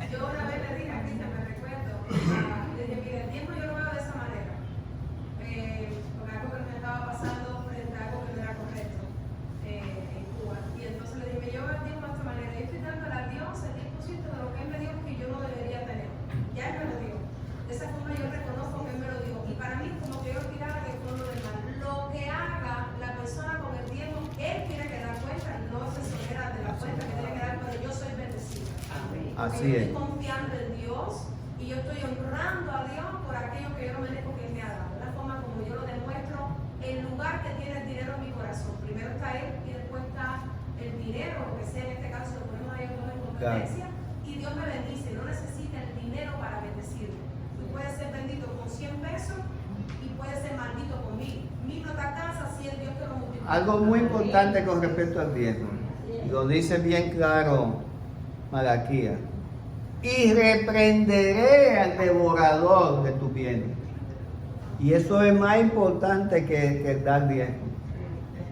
Yo una vez le dije a Cristian, me recuerdo, le dije, mire, el tiempo yo lo veo de esa manera. Porque algo que me estaba pasando frente a algo que no era correcto en Cuba. Y entonces le dije, yo veo el tiempo de esta manera. Yo estoy dándole a Dios el 10% de lo que Él me dijo que yo no debería tener. Ya Él me lo dio. De esa forma yo reconozco que Él me lo dio. Y para mí, como que yo tiraba en el fondo del mar. Lo que haga la persona con el tiempo, Él tiene que dar cuenta, no se exonera de la cuenta que tiene que dar, pero yo soy bendecida. Así Yo es. estoy confiando en Dios y yo estoy honrando a Dios por aquello que yo no merezco que Él me ha dado. De la forma como yo lo demuestro, el lugar que tiene el dinero en mi corazón. Primero está Él y después está el dinero, lo que sea en este caso, lo ponemos ahí en competencia. Y Dios me bendice, no necesita el dinero para bendecirme. Tú puedes ser bendito con 100 pesos y puedes ser maldito con 1000. 1000 no te alcanza si el Dios te lo multiplica. Algo muy importante con respecto al diezmo, y lo dice bien claro Malaquías: y reprenderé al devorador de tus bienes. Y eso es más importante que el dar diezmo.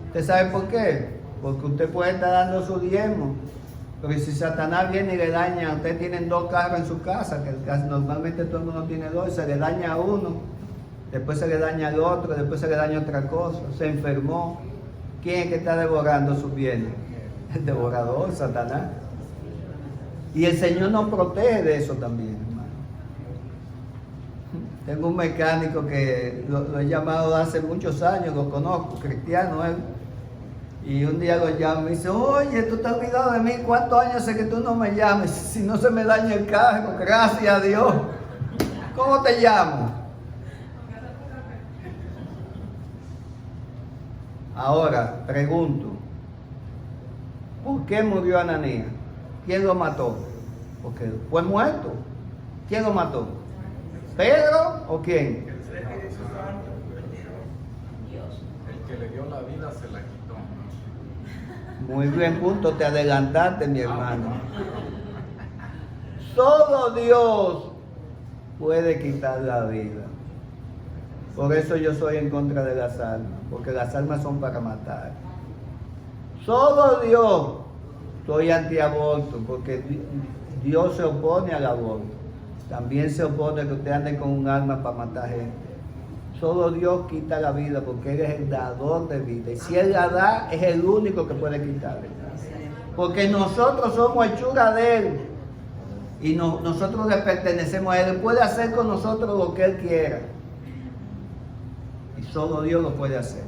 ¿Usted sabe por qué? Porque usted puede estar dando su diezmo, pero si Satanás viene y le daña, usted tiene 2 carros en su casa, que normalmente todo el mundo tiene 2, y se le daña a uno, después se le daña al otro, después se le daña otra cosa, se enfermó. ¿Quién es que está devorando sus bienes? El devorador, Satanás. Y el Señor nos protege de eso también, hermano. Tengo un mecánico que lo he llamado hace muchos años, lo conozco, cristiano él. Y un día lo llamo y me dice, oye, tú te has olvidado de mí, ¿cuántos años hace que tú no me llames? Si no se me daña el carro, gracias a Dios. ¿Cómo te llamo? Ahora, pregunto, ¿por qué murió Ananías? ¿Quién lo mató? Porque fue muerto. ¿Quién lo mató? ¿Pedro o quién? Dios. El que le dio la vida se la quitó. Muy bien, punto, te adelantaste, mi hermano. Solo Dios puede quitar la vida. Por eso yo soy en contra de las almas, porque las almas son para matar. Solo Dios. Soy antiaborto, porque Dios se opone al aborto. También se opone a que usted ande con un arma para matar gente. Solo Dios quita la vida, porque Él es el dador de vida. Y si Él la da, es el único que puede quitarla. Porque nosotros somos hechura de Él. Y nosotros le pertenecemos a Él. Él puede hacer con nosotros lo que Él quiera. Y solo Dios lo puede hacer.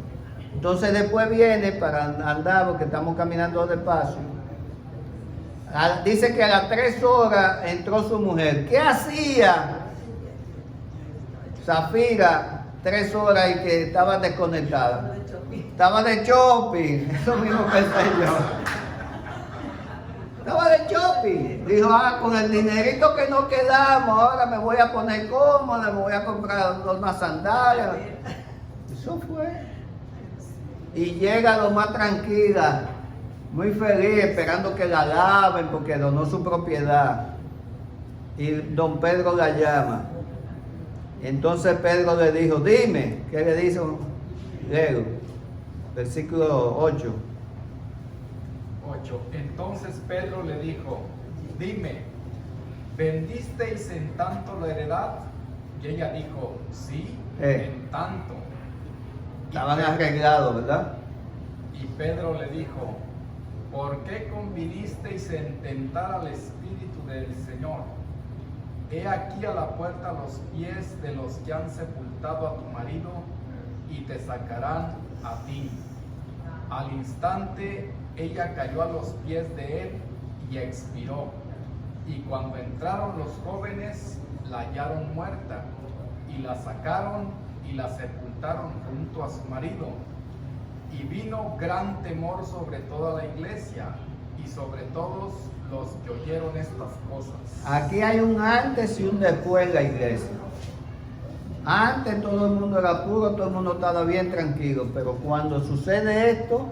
Entonces después viene para andar, porque estamos caminando despacio. Dice que a las 3 horas entró su mujer. ¿Qué hacía Zafira 3 horas y que estaba desconectada? Estaba de shopping. Eso mismo pensé yo. Estaba de shopping. Dijo, con el dinerito que nos quedamos, ahora me voy a poner cómoda, me voy a comprar unas sandalias. Eso fue. Y llega lo más tranquila, muy feliz, esperando que la laven porque donó su propiedad. Y don Pedro la llama. Entonces Pedro le dijo, dime, ¿qué le dijo? Leo, versículo 8. 8. Entonces Pedro le dijo, dime, ¿vendisteis en tanto la heredad? Y ella dijo, sí, en tanto. Estaban arreglados, ¿verdad? Y Pedro le dijo, ¿por qué convinisteis en tentar al Espíritu del Señor? He aquí a la puerta los pies de los que han sepultado a tu marido y te sacarán a ti. Al instante ella cayó a los pies de él y expiró. Y cuando entraron los jóvenes, la hallaron muerta y la sacaron y la sepultaron junto a su marido. Y vino gran temor sobre toda la iglesia y sobre todos los que oyeron estas cosas. Aquí hay un antes y un después en la iglesia. Antes todo el mundo era puro, todo el mundo estaba bien tranquilo, pero cuando sucede esto,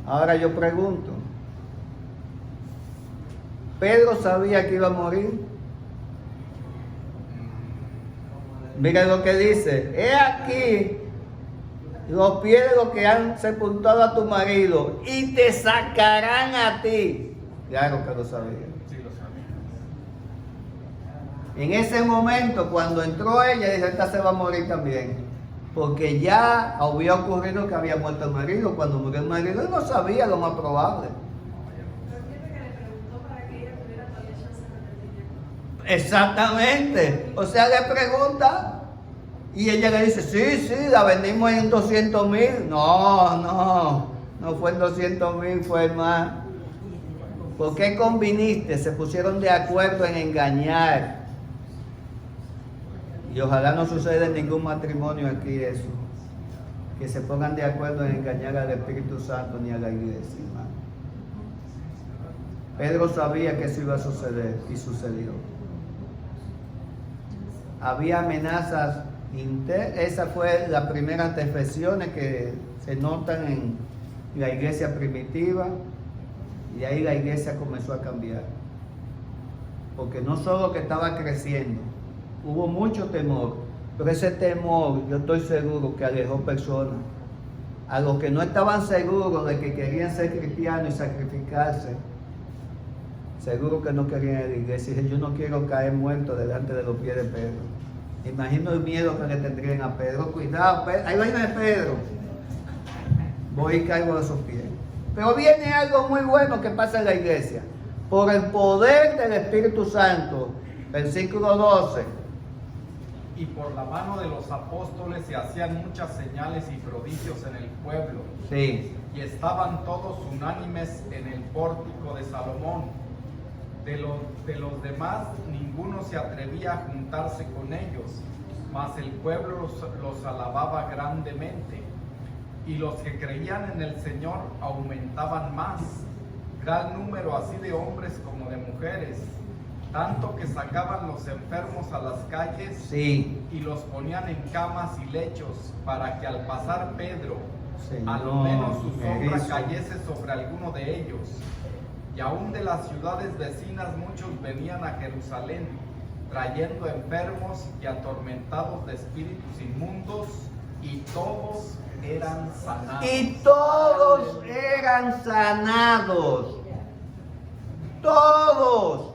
ahora yo pregunto, ¿Pedro sabía que iba a morir? Mira lo que dice, he aquí los pies de los que han sepultado a tu marido y te sacarán a ti. Claro que lo sabía. Sí, lo sabía. En ese momento, cuando entró ella, dijo, esta se va a morir también. Porque ya había ocurrido que había muerto el marido. Cuando murió el marido, él no sabía lo más probable. Pero fíjate que le preguntó para que ella tuviera todavía chance de arrepentirse. Exactamente. O sea, le pregunta y ella le dice, sí, la vendimos en 200,000. No fue en 200,000, fue más. ¿Por qué conviniste? Se pusieron de acuerdo en engañar. Y ojalá no suceda en ningún matrimonio aquí eso. Que se pongan de acuerdo en engañar al Espíritu Santo ni a la iglesia, hermano. Pedro sabía que eso iba a suceder y sucedió. Había amenazas internas. Esa fue las primeras defecciones que se notan en la iglesia primitiva. Y ahí la iglesia comenzó a cambiar. Porque no solo que estaba creciendo, hubo mucho temor, pero ese temor yo estoy seguro que alejó personas. A los que no estaban seguros de que querían ser cristianos y sacrificarse, seguro que no querían ir a la iglesia. Y yo no quiero caer muerto delante de los pies de Pedro. Imagino el miedo que le tendrían a Pedro. Cuidado, Pedro. Ahí viene Pedro. Voy y caigo a sus pies. Pero viene algo muy bueno que pasa en la iglesia. Por el poder del Espíritu Santo, versículo 12. Y por la mano de los apóstoles se hacían muchas señales y prodigios en el pueblo. Sí. Y estaban todos unánimes en el pórtico de Salomón. De los demás, ninguno se atrevía a juntarse con ellos, mas el pueblo los alababa grandemente. Y los que creían en el Señor aumentaban más, gran número así de hombres como de mujeres, tanto que sacaban los enfermos a las calles Sí. y los ponían en camas y lechos, para que al pasar Pedro, Señor, a lo menos su sombra eso. cayese sobre alguno de ellos. Y aún de las ciudades vecinas muchos venían a Jerusalén, trayendo enfermos y atormentados de espíritus inmundos, y todos eran sanados. Y todos eran sanados. Todos.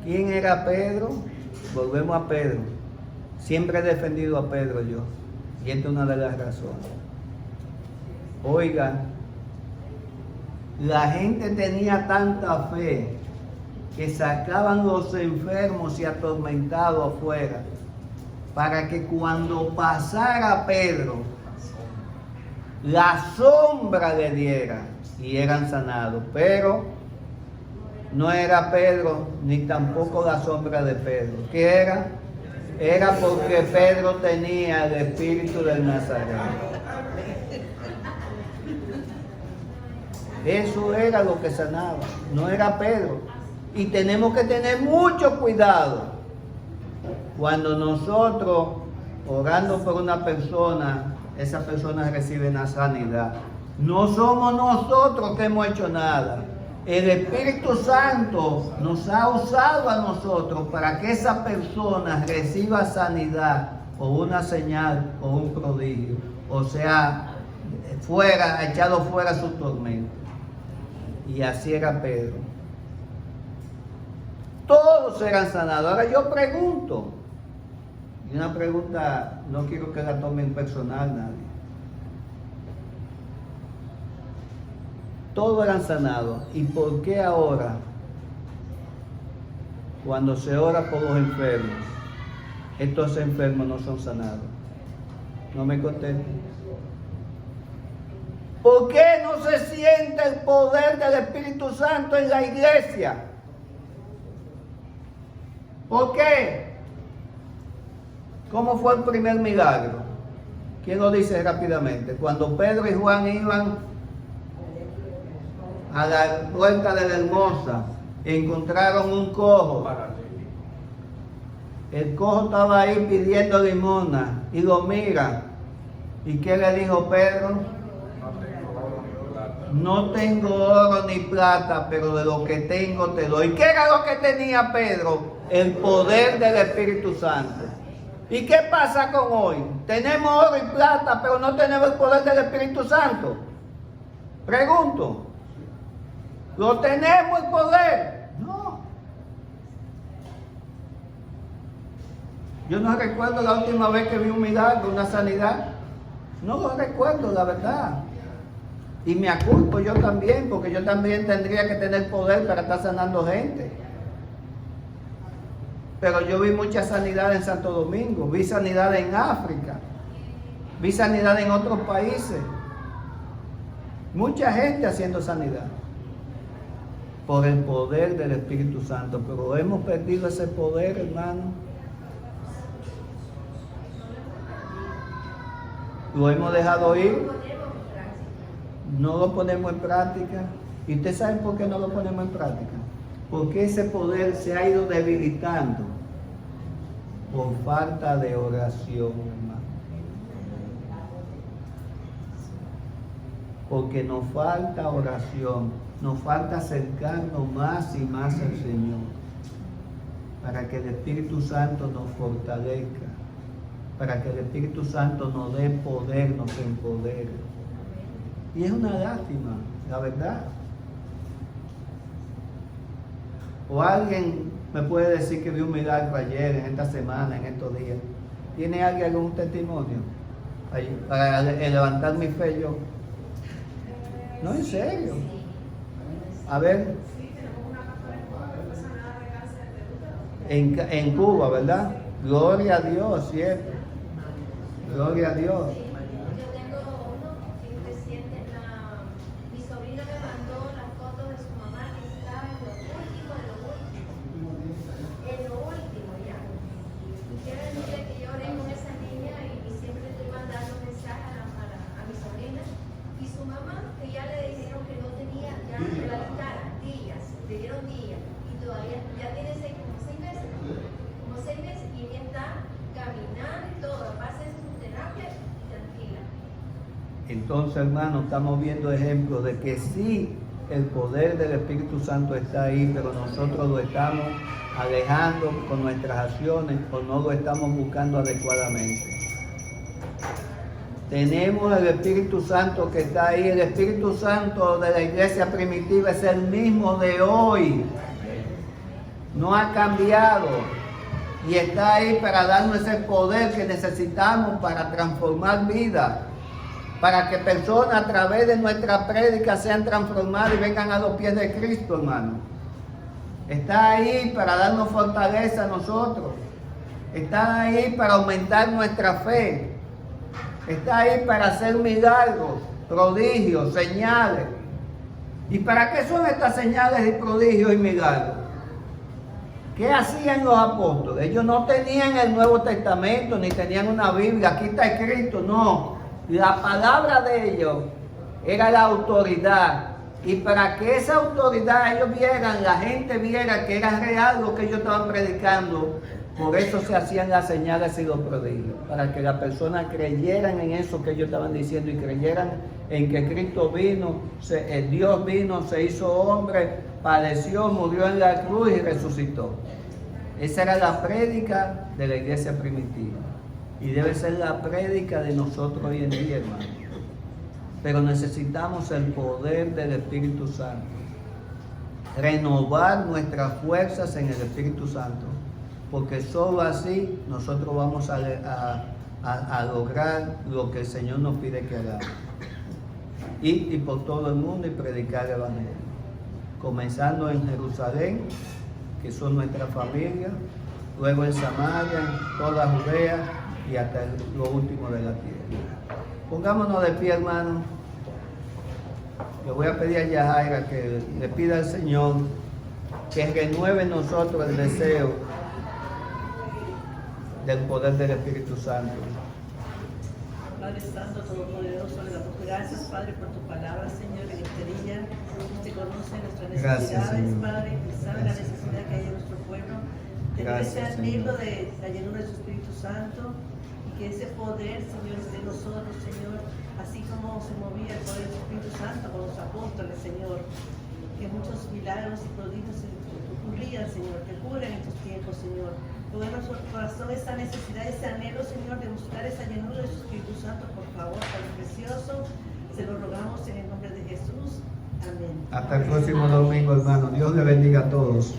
¿Quién era Pedro? Volvemos a Pedro. Siempre he defendido a Pedro yo. Y esta es una de las razones. Oigan, la gente tenía tanta fe que sacaban los enfermos y atormentados afuera, para que cuando pasara Pedro, la sombra le diera y eran sanados. Pero no era Pedro, ni tampoco la sombra de Pedro. ¿Qué era? Era porque Pedro tenía el espíritu del Nazareno. Eso era lo que sanaba, no era Pedro. Y tenemos que tener mucho cuidado cuando nosotros, orando por una persona, esa persona recibe una sanidad. No somos nosotros que hemos hecho nada. El Espíritu Santo nos ha usado a nosotros para que esa persona reciba sanidad o una señal o un prodigio. O sea, echado fuera su tormento. Y así era Pedro. todos serán sanados. Ahora yo pregunto, y una pregunta, no quiero que la tomen personal nadie. Todos eran sanados. ¿Y por qué ahora, cuando se ora por los enfermos, estos enfermos no son sanados? No me contesten. ¿Por qué no se siente el poder del Espíritu Santo en la iglesia? ¿Por qué? ¿Cómo fue el primer milagro? ¿Quién lo dice rápidamente? Cuando Pedro y Juan iban a la puerta de la Hermosa, encontraron un cojo. El cojo estaba ahí pidiendo limosna y lo mira. ¿Y qué le dijo Pedro? No tengo oro ni plata, pero de lo que tengo te doy. ¿Qué era lo que tenía Pedro? El poder del Espíritu Santo. ¿Y qué pasa con hoy? Tenemos oro y plata, pero no tenemos el poder del Espíritu Santo. Pregunto. ¿Lo tenemos el poder? No. Yo no recuerdo la última vez que vi un milagro, una sanidad. No lo recuerdo, la verdad. Y me aculpo yo también, porque yo también tendría que tener poder para estar sanando gente. Pero yo vi mucha sanidad en Santo Domingo, vi sanidad en África, vi sanidad en otros países. Mucha gente haciendo sanidad por el poder del Espíritu Santo, pero hemos perdido ese poder, hermano. Lo hemos dejado ir, no lo ponemos en práctica. ¿Y ustedes saben por qué no lo ponemos en práctica? Porque ese poder se ha ido debilitando por falta de oración, hermano. Porque nos falta oración, nos falta acercarnos más y más al Señor, para que el Espíritu Santo nos fortalezca, para que el Espíritu Santo nos dé poder, nos empodere. Y es una lástima, la verdad. O alguien me puede decir que vio un milagro ayer, en esta semana, en estos días. ¿Tiene alguien algún testimonio para levantar mi fe yo? No, en serio. A ver. Sí, tenemos una pastora en Cuba que fue sanada de cáncer de útero. En Cuba, ¿verdad? Gloria a Dios, cierto. Gloria a Dios. Yo tengo uno que reciente, mi sobrina me mandó las fotos de su mamá que está en lo último, ya. Y quiero decirle que yo oré con esa niña y siempre estoy mandando mensajes a mi sobrina. Y su mamá, que ya le dijeron que no tenía, ya que la quitaran, días, le dieron días. Y todavía, ya tiene como 6 meses, y ella está caminando y todo, va a hacer su terapia y tranquila. Entonces, hermanos, estamos viendo ejemplos de que sí, el poder del Espíritu Santo está ahí, pero nosotros lo estamos alejando con nuestras acciones o no lo estamos buscando adecuadamente. Tenemos el Espíritu Santo que está ahí. El Espíritu Santo de la iglesia primitiva es el mismo de hoy. No ha cambiado. Y está ahí para darnos ese poder que necesitamos para transformar vidas. Para que personas a través de nuestra prédica sean transformadas y vengan a los pies de Cristo, hermano. Está ahí para darnos fortaleza a nosotros. Está ahí para aumentar nuestra fe. Está ahí para hacer milagros, prodigios, señales. ¿Y para qué son estas señales y prodigios y milagros? ¿Qué hacían los apóstoles? Ellos no tenían el Nuevo Testamento, ni tenían una Biblia. Aquí está escrito, no. La palabra de ellos era la autoridad. Y para que esa autoridad ellos vieran, la gente viera que era real lo que ellos estaban predicando, por eso se hacían las señales y los prodigios, para que las personas creyeran en eso que ellos estaban diciendo y creyeran en que Cristo vino, Dios vino, se hizo hombre, padeció, murió en la cruz y resucitó. Esa era la prédica de la iglesia primitiva y debe ser la prédica de nosotros hoy en día, hermano. Pero necesitamos el poder del Espíritu Santo. renovar nuestras fuerzas en el Espíritu Santo, porque solo así nosotros vamos a lograr lo que el Señor nos pide que hagamos. Ir y por todo el mundo y predicar el Evangelio, comenzando en Jerusalén, que son nuestra familia, luego en Samaria, en toda Judea y hasta lo último de la tierra. Pongámonos de pie, hermano. Le voy a pedir a Yajaira que le pida al Señor que renueve en nosotros el deseo del poder del Espíritu Santo. Padre Santo, Todopoderoso, le damos gracias, Padre, por tu palabra, Señor, en este día. Usted conoce nuestras Gracias, necesidades, Señor. Padre, y sabe la necesidad que hay en nuestro pueblo. Tener ese Gracias, anhelo Señor. de la llenura de su Espíritu Santo y que ese poder, Señor, esté en nosotros, Señor, así como se movía el poder del Espíritu Santo con los apóstoles, Señor. Que muchos milagros y prodigios ocurrían, Señor, que ocurren en estos tiempos, Señor. Ponga en nuestro corazón esa necesidad, ese anhelo, Señor, de buscar esa llenura de su Espíritu Santo, por favor, Padre precioso. Se lo rogamos en el nombre de Jesús. Amén. Hasta el próximo domingo, hermano. Dios le bendiga a todos.